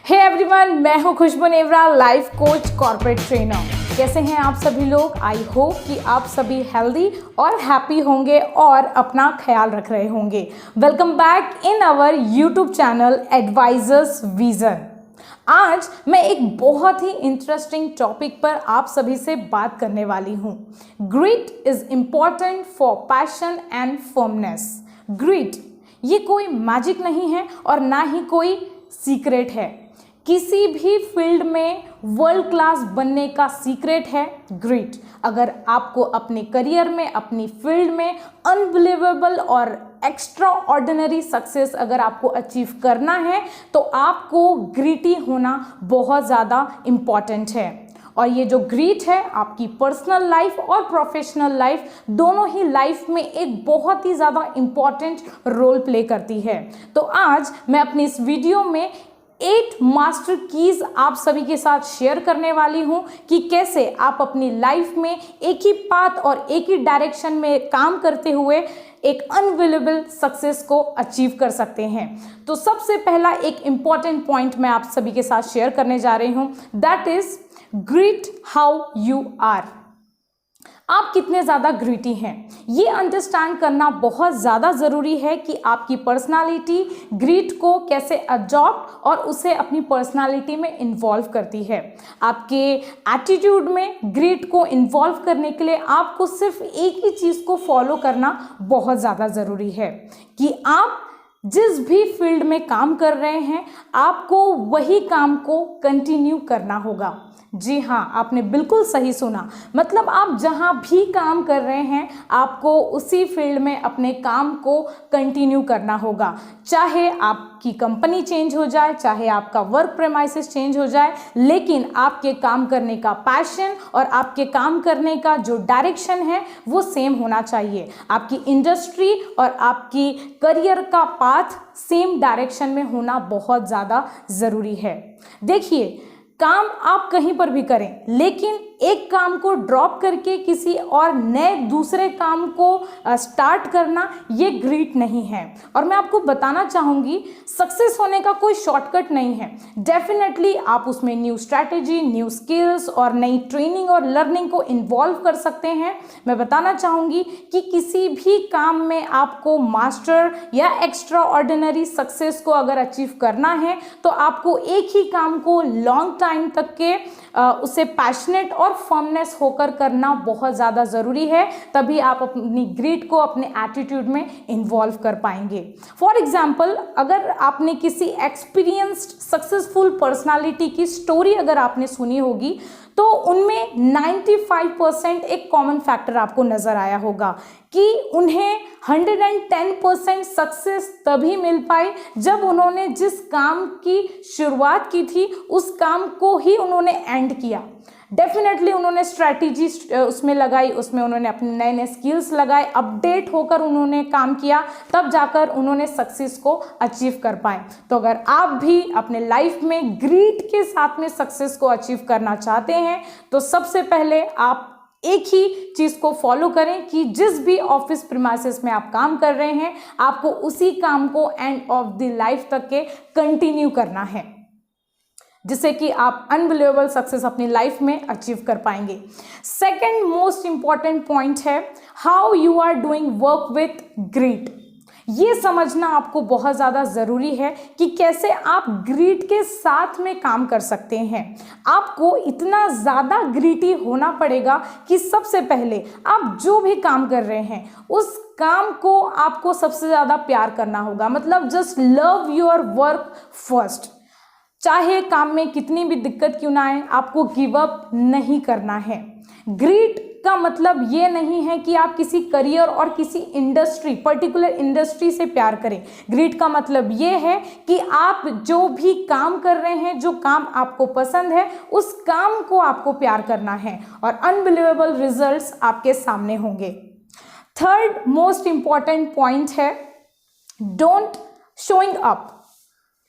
हे everyone, मैं हूं Khushboo Nevra, life coach, corporate trainer. कैसे हैं आप सभी लोग? आई होप कि आप सभी हेल्दी और हैप्पी होंगे और अपना ख्याल रख रहे होंगे। Welcome back in our YouTube channel Advisors Vision. आज मैं एक बहुत ही इंटरेस्टिंग टॉपिक पर आप सभी से बात करने वाली हूं। Grit is important for passion and firmness. Grit ये कोई मैजिक नहीं है और ना ही कोई सीक्रेट है। किसी भी फील्ड में वर्ल्ड क्लास बनने का सीक्रेट है ग्रिट। अगर आपको अपने करियर में, अपनी फील्ड में अनबिलीवेबल और एक्स्ट्रा ऑर्डिनरी सक्सेस अगर आपको अचीव करना है तो आपको ग्रिटी होना बहुत ज़्यादा इम्पॉर्टेंट है। और ये जो ग्रिट है आपकी पर्सनल लाइफ और प्रोफेशनल लाइफ दोनों ही लाइफ में एक बहुत ही ज़्यादा इम्पॉर्टेंट रोल प्ले करती है। तो आज मैं अपनी इस वीडियो में 8 मास्टर कीज आप सभी के साथ शेयर करने वाली हूं कि कैसे आप अपनी लाइफ में एक ही पाथ और एक ही डायरेक्शन में काम करते हुए एक अनबिलीवेबल सक्सेस को अचीव कर सकते हैं। तो सबसे पहला एक इंपॉर्टेंट पॉइंट मैं आप सभी के साथ शेयर करने जा रही हूं, that is grit how you are. आप कितने ज़्यादा ग्रिटी हैं ये अंडरस्टैंड करना बहुत ज़्यादा ज़रूरी है कि आपकी पर्सनालिटी ग्रिट को कैसे अडॉप्ट और उसे अपनी पर्सनालिटी में इन्वॉल्व करती है। आपके एटीट्यूड में ग्रिट को इन्वॉल्व करने के लिए आपको सिर्फ एक ही चीज़ को फॉलो करना बहुत ज़्यादा ज़रूरी है कि आप जिस भी फील्ड में काम कर रहे हैं आपको वही काम को कंटिन्यू करना होगा। जी हाँ, आपने बिल्कुल सही सुना। मतलब आप जहाँ भी काम कर रहे हैं आपको उसी फील्ड में अपने काम को कंटिन्यू करना होगा। चाहे आपकी कंपनी चेंज हो जाए, चाहे आपका वर्क प्रेमाइसेस चेंज हो जाए, लेकिन आपके काम करने का पैशन और आपके काम करने का जो डायरेक्शन है वो सेम होना चाहिए। आपकी इंडस्ट्री और आपकी करियर का पाथ सेम डायरेक्शन में होना बहुत ज़्यादा ज़रूरी है। देखिए, काम आप कहीं पर भी करें लेकिन एक काम को ड्रॉप करके किसी और नए दूसरे काम को स्टार्ट करना ये ग्रिट नहीं है। और मैं आपको बताना चाहूँगी सक्सेस होने का कोई शॉर्टकट नहीं है। डेफिनेटली आप उसमें न्यू स्ट्रैटेजी, न्यू स्किल्स और नई ट्रेनिंग और लर्निंग को इन्वॉल्व कर सकते हैं। मैं बताना चाहूँगी कि किसी भी काम में आपको मास्टर या एक्स्ट्रा ऑर्डिनरी सक्सेस को अगर अचीव करना है तो आपको एक ही काम को लॉन्ग टाइम तक के उसे पैशनेट और फर्मनेस होकर करना बहुत ज़्यादा ज़रूरी है। तभी आप अपनी ग्रिट को अपने एटीट्यूड में इन्वॉल्व कर पाएंगे। फॉर एग्जाम्पल, अगर आपने किसी एक्सपीरियंस्ड सक्सेसफुल पर्सनालिटी की स्टोरी अगर आपने सुनी होगी तो उनमें 95% एक कॉमन फैक्टर आपको नज़र आया होगा कि उन्हें 110% सक्सेस तभी मिल पाई जब उन्होंने जिस काम की शुरुआत की थी उस काम को ही उन्होंने एंड किया। डेफिनेटली उन्होंने स्ट्रैटेजी उसमें लगाई, उसमें उन्होंने अपने नए नए स्किल्स लगाए, अपडेट होकर उन्होंने काम किया, तब जाकर उन्होंने सक्सेस को अचीव कर पाए। तो अगर आप भी अपने लाइफ में ग्रिट के साथ में सक्सेस को अचीव करना चाहते हैं तो सबसे पहले आप एक ही चीज़ को फॉलो करें कि जिस भी ऑफिस प्रीमाइसेस में आप काम कर रहे हैं आपको उसी काम को एंड ऑफ द लाइफ तक के कंटिन्यू करना है, जिससे कि आप अनबिलीवेबल सक्सेस अपनी लाइफ में अचीव कर पाएंगे। सेकंड मोस्ट इंपॉर्टेंट पॉइंट है how you are doing work with grit. ये समझना आपको बहुत ज़्यादा ज़रूरी है कि कैसे आप ग्रिट के साथ में काम कर सकते हैं। आपको इतना ज़्यादा ग्रिटी होना पड़ेगा कि सबसे पहले आप जो भी काम कर रहे हैं उस काम को आपको सबसे ज़्यादा प्यार करना होगा। मतलब just love your work first. चाहे काम में कितनी भी दिक्कत क्यों ना आए आपको गिव अप नहीं करना है। ग्रिट का मतलब ये नहीं है कि आप किसी करियर और किसी इंडस्ट्री, पर्टिकुलर इंडस्ट्री से प्यार करें। ग्रिट का मतलब ये है कि आप जो भी काम कर रहे हैं, जो काम आपको पसंद है उस काम को आपको प्यार करना है और अनबिलीवेबल रिजल्ट्स आपके सामने होंगे। थर्ड मोस्ट इंपॉर्टेंट पॉइंट है don't showing up.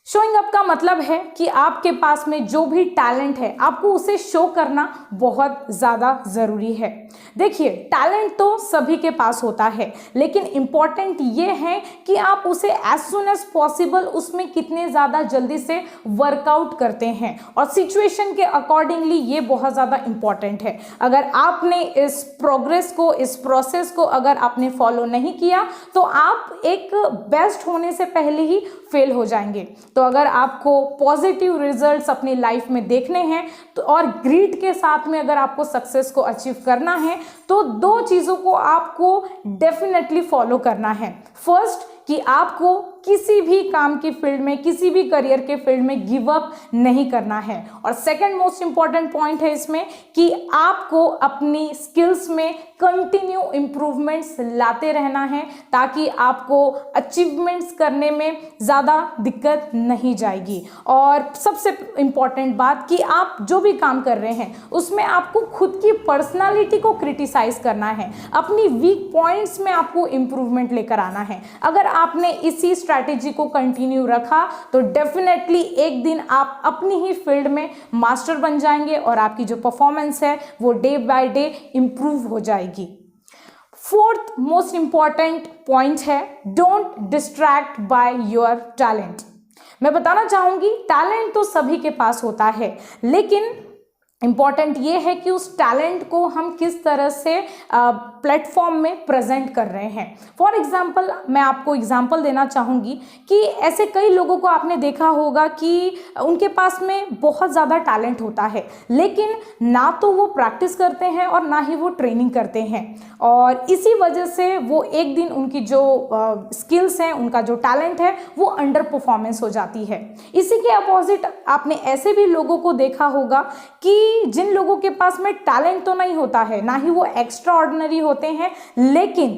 Showing up का मतलब है कि आपके पास में जो भी टैलेंट है आपको उसे शो करना बहुत ज़्यादा ज़रूरी है। देखिए, टैलेंट तो सभी के पास होता है, लेकिन इम्पॉर्टेंट ये है कि आप उसे एज सुन एज पॉसिबल उसमें कितने ज़्यादा जल्दी से वर्कआउट करते हैं, और सिचुएशन के अकॉर्डिंगली ये बहुत ज़्यादा इम्पॉर्टेंट है। अगर आपने इस प्रोग्रेस को, इस प्रोसेस को अगर आपने फॉलो नहीं किया तो आप एक बेस्ट होने से पहले ही फेल हो जाएंगे। तो अगर आपको पॉजिटिव रिजल्ट्स अपनी लाइफ में देखने हैं तो और ग्रीड के साथ में अगर आपको सक्सेस को अचीव करना है तो दो चीज़ों को आपको डेफिनेटली फॉलो करना है। फर्स्ट, कि आपको किसी भी काम की फील्ड में, किसी भी करियर के फील्ड में गिव अप नहीं करना है। और सेकंड मोस्ट इंपॉर्टेंट पॉइंट है इसमें कि आपको अपनी स्किल्स में कंटिन्यू इंप्रूवमेंट्स लाते रहना है, ताकि आपको अचीवमेंट्स करने में ज़्यादा दिक्कत नहीं जाएगी। और सबसे इंपॉर्टेंट बात कि आप जो भी काम कर रहे हैं उसमें आपको खुद की पर्सनालिटी को क्रिटिसाइज करना है, अपनी वीक पॉइंट्स में आपको इंप्रूवमेंट लेकर आना है। अगर आपने इसी स्ट्रैटेजी को कंटिन्यू रखा तो डेफिनेटली एक दिन आप अपनी ही फील्ड में मास्टर बन जाएंगे और आपकी जो परफॉर्मेंस है वो डे बाय डे इंप्रूव हो जाएगी। फोर्थ मोस्ट इंपॉर्टेंट पॉइंट है, don't distract by your talent. मैं बताना चाहूंगी, टैलेंट तो सभी के पास होता है, लेकिन इम्पॉर्टेंट ये है कि उस टैलेंट को हम किस तरह से प्लेटफॉर्म में प्रेजेंट कर रहे हैं। फॉर एग्जांपल, मैं आपको एग्जांपल देना चाहूँगी कि ऐसे कई लोगों को आपने देखा होगा कि उनके पास में बहुत ज़्यादा टैलेंट होता है, लेकिन ना तो वो प्रैक्टिस करते हैं और ना ही वो ट्रेनिंग करते हैं, और इसी वजह से वो एक दिन उनकी जो स्किल्स हैं, उनका जो टैलेंट है वो अंडर परफॉर्मेंस हो जाती है। इसी के अपोजिट आपने ऐसे भी लोगों को देखा होगा कि जिन लोगों के पास में टैलेंट तो नहीं होता है, ना ही वो एक्स्ट्रा ऑर्डिनरी होते हैं, लेकिन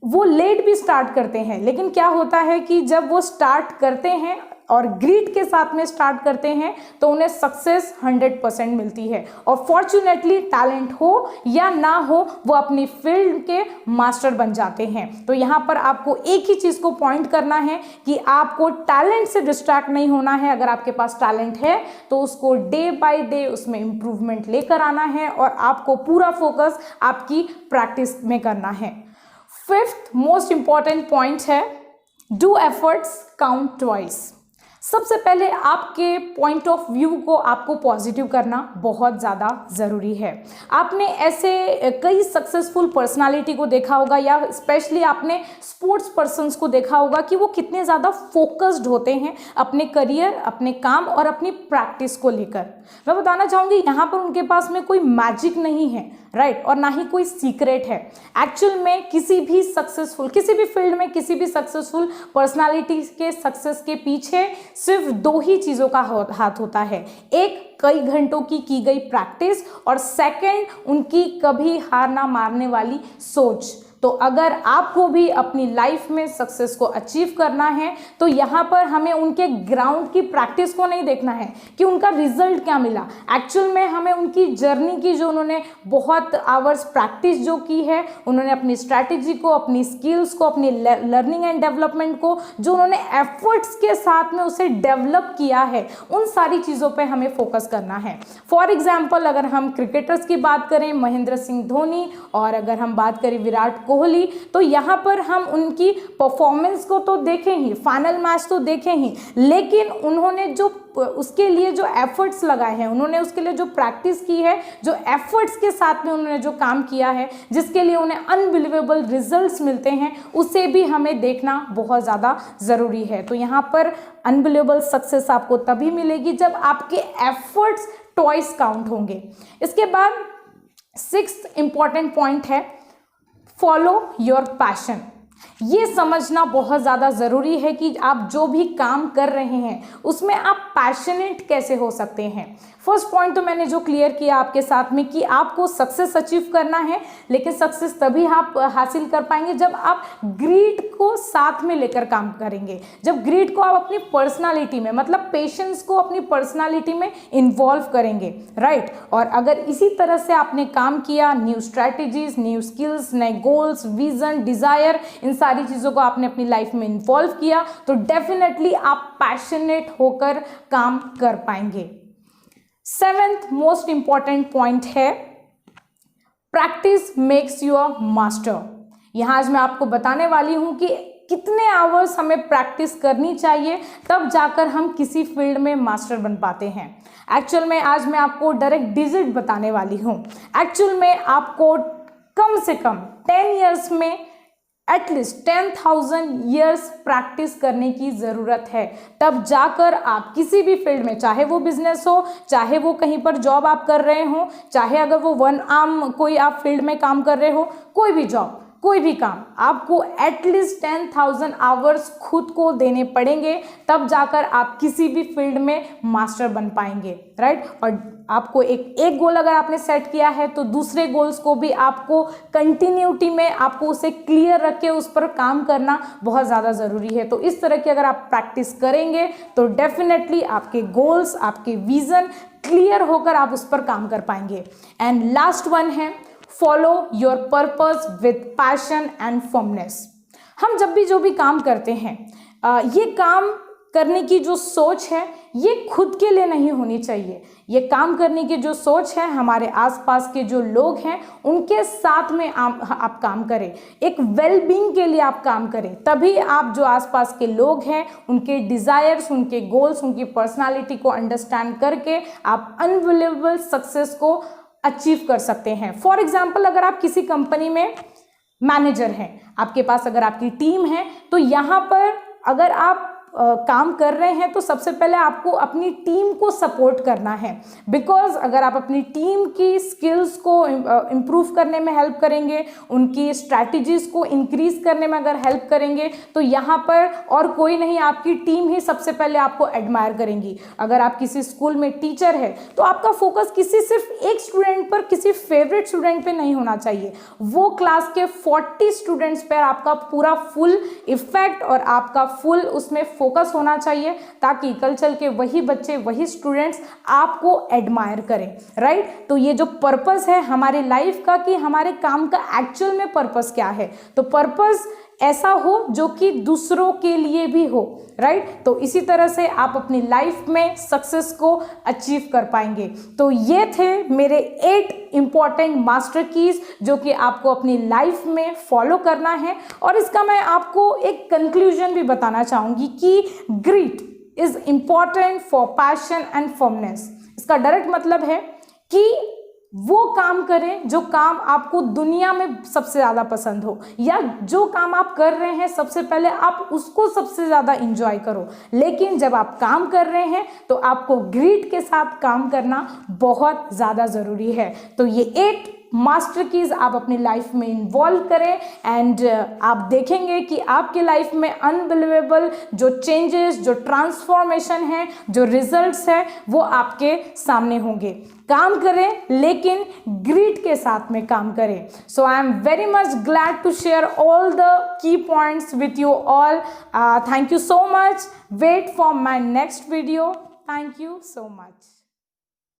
वो लेट भी स्टार्ट करते हैं, लेकिन क्या होता है कि जब वो स्टार्ट करते हैं और ग्रीड के साथ में स्टार्ट करते हैं तो उन्हें सक्सेस 100% मिलती है। और फॉर्चुनेटली टैलेंट हो या ना हो, वो अपनी फील्ड के मास्टर बन जाते हैं। तो यहाँ पर आपको एक ही चीज़ को पॉइंट करना है कि आपको टैलेंट से डिस्ट्रैक्ट नहीं होना है। अगर आपके पास टैलेंट है तो उसको डे बाय डे उसमें इम्प्रूवमेंट लेकर आना है, और आपको पूरा फोकस आपकी प्रैक्टिस में करना है। फिफ्थ मोस्ट इंपॉर्टेंट पॉइंट है, डू एफर्ट्स काउंट ट्वाइस। सबसे पहले आपके पॉइंट ऑफ व्यू को आपको पॉजिटिव करना बहुत ज़्यादा ज़रूरी है। आपने ऐसे कई सक्सेसफुल पर्सनालिटी को देखा होगा, या स्पेशली आपने स्पोर्ट्स पर्सन्स को देखा होगा कि वो कितने ज़्यादा फोकस्ड होते हैं अपने करियर, अपने काम और अपनी प्रैक्टिस को लेकर। मैं बताना चाहूँगी, यहाँ पर उनके पास में कोई मैजिक नहीं है, राइट, और ना ही कोई सीक्रेट है। एक्चुअल में किसी भी सक्सेसफुल, किसी भी फील्ड में किसी भी सक्सेसफुल पर्सनालिटी के सक्सेस के पीछे सिर्फ दो ही चीज़ों का हाथ होता है। एक, कई घंटों की गई प्रैक्टिस, और सेकंड, उनकी कभी हार ना मारने वाली सोच। तो अगर आपको भी अपनी लाइफ में सक्सेस को अचीव करना है तो यहाँ पर हमें उनके ग्राउंड की प्रैक्टिस को नहीं देखना है कि उनका रिजल्ट क्या मिला। एक्चुअल में हमें उनकी जर्नी की, जो उन्होंने बहुत आवर्स प्रैक्टिस जो की है, उन्होंने अपनी स्ट्रैटेजी को, अपनी स्किल्स को, अपनी लर्निंग एंड डेवलपमेंट को, जो उन्होंने एफर्ट्स के साथ में उसे डेवलप किया है, उन सारी चीज़ों पर हमें फोकस करना है। फॉर एग्जाम्पल, अगर हम क्रिकेटर्स की बात करें, महेंद्र सिंह धोनी, और अगर हम बात करें विराट कोहली, तो यहाँ पर हम उनकी परफॉर्मेंस को तो देखें ही, फाइनल मैच तो देखें ही, लेकिन उन्होंने जो उसके लिए जो एफर्ट्स लगाए हैं, उन्होंने उसके लिए जो प्रैक्टिस की है, जो एफर्ट्स के साथ में उन्होंने जो काम किया है, जिसके लिए उन्हें अनबिलीवेबल रिजल्ट्स मिलते हैं, उसे भी हमें देखना बहुत ज़्यादा ज़रूरी है। तो यहाँ पर अनबिलीवेबल सक्सेस आपको तभी मिलेगी जब आपके एफर्ट्स ट्वाइस काउंट होंगे। इसके बाद सिक्स्थ इंपॉर्टेंट पॉइंट है, फॉलो योर पैशन। ये समझना बहुत ज़्यादा ज़रूरी है कि आप जो भी काम कर रहे हैं उसमें आप पैशनेट कैसे हो सकते हैं। फर्स्ट पॉइंट तो मैंने जो क्लियर किया आपके साथ में कि आपको सक्सेस अचीव करना है, लेकिन सक्सेस तभी आप हासिल कर पाएंगे जब आप ग्रीड को साथ में लेकर काम करेंगे, जब ग्रीड को आप अपनी पर्सनालिटी में, मतलब पेशेंस को अपनी पर्सनालिटी में इन्वॉल्व करेंगे, राइट। और अगर इसी तरह से आपने काम किया, न्यू स्ट्रैटेजीज, न्यू स्किल्स, नए गोल्स, विजन, डिज़ायर, इन सारी चीज़ों को आपने अपनी लाइफ में इन्वॉल्व किया, तो डेफिनेटली आप पैशनेट होकर काम कर पाएंगे। 7th मोस्ट इंपॉर्टेंट पॉइंट है practice makes you a master. यहाँ आज मैं आपको बताने वाली हूँ कि कितने आवर्स हमें प्रैक्टिस करनी चाहिए, तब जाकर हम किसी फील्ड में मास्टर बन पाते हैं। एक्चुअल में आज मैं आपको डायरेक्ट डिजिट बताने वाली हूँ। एक्चुअल में आपको कम से कम 10 ईयर्स में एटलीस्ट 10,000 ईयर्स प्रैक्टिस करने की ज़रूरत है, तब जाकर आप किसी भी फील्ड में, चाहे वो बिजनेस हो, चाहे वो कहीं पर जॉब आप कर रहे हो, चाहे अगर वो वन आर्म कोई आप फील्ड में काम कर रहे हो, कोई भी जॉब, कोई भी काम, आपको एटलीस्ट 10,000 आवर्स खुद को देने पड़ेंगे, तब जाकर आप किसी भी फील्ड में मास्टर बन पाएंगे, राइट। और आपको एक गोल अगर आपने सेट किया है तो दूसरे गोल्स को भी आपको कंटिन्यूटी में आपको उसे क्लियर रख के उस पर काम करना बहुत ज़्यादा ज़रूरी है। तो इस तरह की अगर आप प्रैक्टिस करेंगे तो डेफिनेटली आपके गोल्स, आपके विजन क्लियर होकर आप उस पर काम कर पाएंगे। एंड लास्ट वन है follow your purpose with passion and firmness. हम जब भी जो भी काम करते हैं, ये काम करने की जो सोच है ये खुद के लिए नहीं होनी चाहिए। ये काम करने की जो सोच है हमारे आसपास के जो लोग हैं उनके साथ में आप काम करें, एक वेलबींग के लिए आप काम करें, तभी आप जो आसपास के लोग हैं उनके डिज़ायर्स, उनके गोल्स, उनकी पर्सनालिटी को अंडरस्टैंड करके आप अनबिलीवेबल सक्सेस को अचीव कर सकते हैं। फॉर एग्जाम्पल, अगर आप किसी कंपनी में मैनेजर हैं, आपके पास अगर आपकी टीम है, तो यहाँ पर अगर आप काम कर रहे हैं तो सबसे पहले आपको अपनी टीम को सपोर्ट करना है। बिकॉज अगर आप अपनी टीम की स्किल्स को इम्प्रूव करने में हेल्प करेंगे, उनकी स्ट्रैटेजीज को इंक्रीज करने में अगर हेल्प करेंगे, तो यहाँ पर और कोई नहीं, आपकी टीम ही सबसे पहले आपको एडमायर करेंगी। अगर आप किसी स्कूल में टीचर है तो आपका फोकस किसी सिर्फ एक स्टूडेंट पर, किसी फेवरेट स्टूडेंट पे नहीं होना चाहिए, वो क्लास के 40 स्टूडेंट्स पर आपका पूरा फुल इफेक्ट और आपका फुल उसमें फोकस होना चाहिए, ताकि कल चल के वही बच्चे, वही स्टूडेंट्स आपको एडमायर करें, राइट। तो ये जो पर्पस है हमारी लाइफ का, कि हमारे काम का एक्चुअल में पर्पस क्या है, तो पर्पस ऐसा हो जो कि दूसरों के लिए भी हो, राइट। तो इसी तरह से आप अपनी लाइफ में सक्सेस को अचीव कर पाएंगे। तो ये थे मेरे 8 इंपॉर्टेंट मास्टर कीज जो कि आपको अपनी लाइफ में फॉलो करना है। और इसका मैं आपको एक कंक्लूजन भी बताना चाहूंगी कि grit is important for passion and firmness. इसका डायरेक्ट मतलब है कि वो काम करें जो काम आपको दुनिया में सबसे ज़्यादा पसंद हो, या जो काम आप कर रहे हैं सबसे पहले आप उसको सबसे ज़्यादा इंजॉय करो। लेकिन जब आप काम कर रहे हैं तो आपको ग्रिट के साथ काम करना बहुत ज़्यादा ज़रूरी है। तो ये 8 मास्टर कीज आप अपनी लाइफ में इन्वॉल्व करें, एंड आप देखेंगे कि आपकी लाइफ में अनबिलीवेबल जो चेंजेस, जो ट्रांसफॉर्मेशन है, जो रिजल्ट्स है, वो आपके सामने होंगे। काम करें लेकिन ग्रिट के साथ में काम करें। So I am very much glad to share all the key points with you all. Thank you so much. Wait for my next video. Thank you so much.